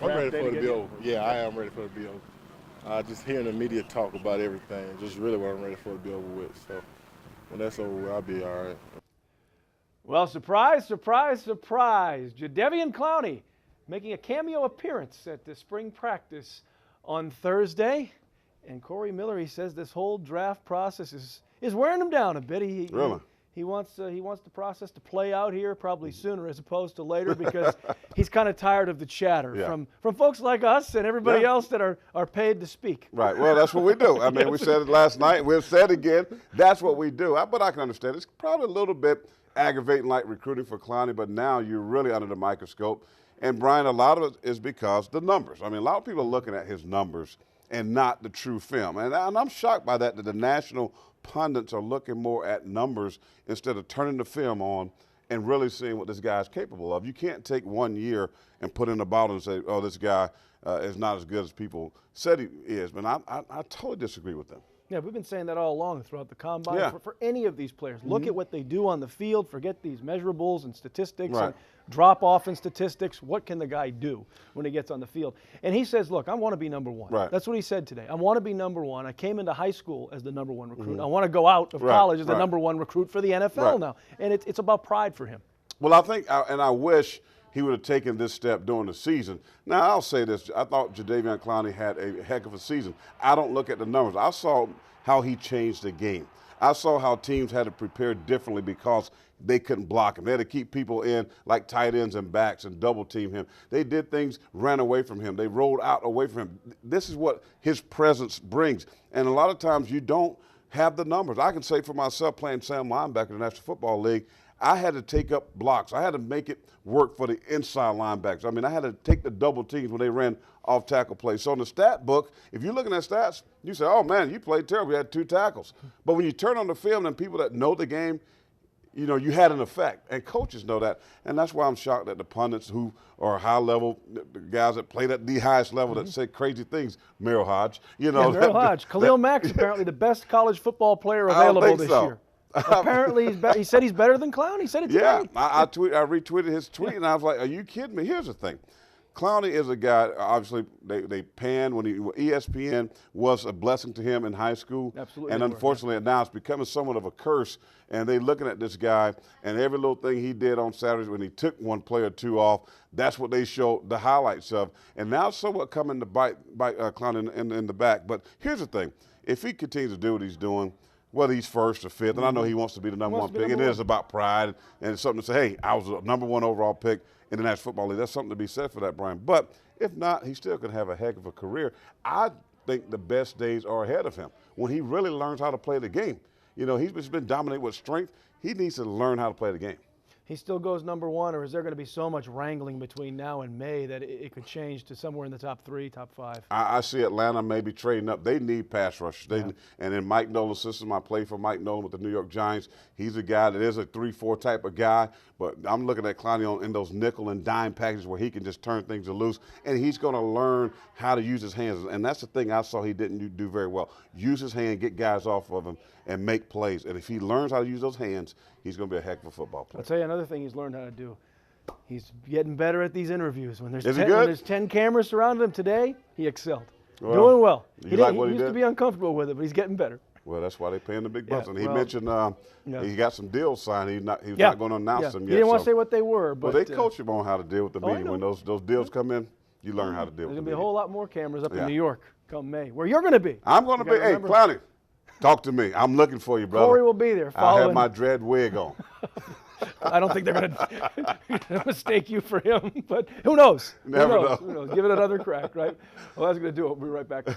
I'm ready day for it to to get be here? over. Yeah, I am ready for it to be over. Just hearing the media talk about everything, just really what I'm ready for it to be over with. So when that's over, I'll be all right. Well, surprise, surprise, surprise. Jadeveon Clowney making a cameo appearance at the spring practice on Thursday. And Corey Miller, he says this whole draft process is wearing him down a bit. Really? He wants the process to play out here probably sooner as opposed to later because he's kind of tired of the chatter from folks like us and everybody else that are paid to speak. Right. Well, that's what we do. I mean, we said it last night. We'll say it again. That's what we do. But I can understand. It's probably a little bit aggravating like recruiting for Clowney, but now you're really under the microscope. And, Brian, a lot of it is because the numbers. I mean, a lot of people are looking at his numbers and not the true film. And I'm shocked by that the national pundits are looking more at numbers instead of turning the film on and really seeing what this guy's capable of. You can't take 1 year and put in a bottle and say, oh, this guy is not as good as people said he is. But I totally disagree with them. Yeah, we've been saying that all along throughout the combine. Yeah. For any of these players, look at what they do on the field. Forget these measurables and statistics Right. and drop-off in statistics. What can the guy do when he gets on the field? And he says, look, I want to be number one. Right. That's what he said today. I want to be number one. I came into high school as the number one recruit. I want to go out of college as the number one recruit for the NFL now. And it's about pride for him. Well, I think, and I wish he would have taken this step during the season. Now, I'll say this. I thought Jadeveon Clowney had a heck of a season. I don't look at the numbers. I saw how he changed the game. I saw how teams had to prepare differently because they couldn't block him. They had to keep people in like tight ends and backs and double team him. They did things, ran away from him. They rolled out away from him. This is what his presence brings. And a lot of times you don't have the numbers. I can say for myself playing Sam linebacker in the National Football League, I had to take up blocks. I had to make it work for the inside linebackers. I mean, I had to take the double teams when they ran off tackle plays. So in the stat book, if you're looking at stats, you say, oh, man, you played terrible. You had 2 tackles. But when you turn on the film and people that know the game, you know, you had an effect. And coaches know that. And that's why I'm shocked that the pundits who are high level, the guys that played at the highest level that say crazy things, Merrill Hodge, you know. Yeah, Merrill Hodge. Khalil Mack's apparently the best college football player available this year. Apparently, he said he's better than Clowney. He said it today. Yeah, I retweeted his tweet, and I was like, are you kidding me? Here's the thing. Clowney is a guy, obviously, they panned when ESPN was a blessing to him in high school. Absolutely. And unfortunately, now it's becoming somewhat of a curse. And they looking at this guy, and every little thing he did on Saturdays when he took one play or two off, that's what they show the highlights of. And now it's somewhat coming to bite Clowney in the back. But here's the thing. If he continues to do what he's doing, whether he's first or fifth, and I know he wants to be the number one pick. It is about pride, and it's something to say, hey, I was a number one overall pick in the National Football League. That's something to be said for that, Brian. But if not, he still could have a heck of a career. I think the best days are ahead of him when he really learns how to play the game. You know, he's been dominating with strength. He needs to learn how to play the game. He still goes number one, or is there going to be so much wrangling between now and May that it could change to somewhere in the top 3, top 5? I see Atlanta maybe trading up. They need pass rushers. And then Mike Nolan's system, I play for Mike Nolan with the New York Giants. He's a guy that is a 3-4 type of guy, but I'm looking at Clowney in those nickel and dime packages where he can just turn things loose, and he's going to learn how to use his hands. And that's the thing I saw he didn't do very well. Use his hand, get guys off of him, and make plays. And if he learns how to use those hands, he's going to be a heck of a football player. I'll tell you another thing he's learned how to do. He's getting better at these interviews. When there's, Is he when good? there's 10 cameras surrounding him today, he excelled. Well, doing well. you like what he used did? to be uncomfortable with it, but he's getting better. Well, that's why they pay him the big bucks. Yeah, And he well, mentioned he got some deals signed. He's not going to announce them yet. He didn't want to say what they were. But they coach him on how to deal with the media. know. When those deals come in, you learn how to deal with There's going to the be a media. whole lot more cameras up in New York come May, where you're going to be. I'm going to be. Hey, Clowney, talk to me. I'm looking for you, brother. Corey will be there. I'll have my dread wig on. I don't think they're going to mistake you for him, but who knows? Never know. Who knows? Give it another crack, right? Well, that's going to do it. We'll be right back.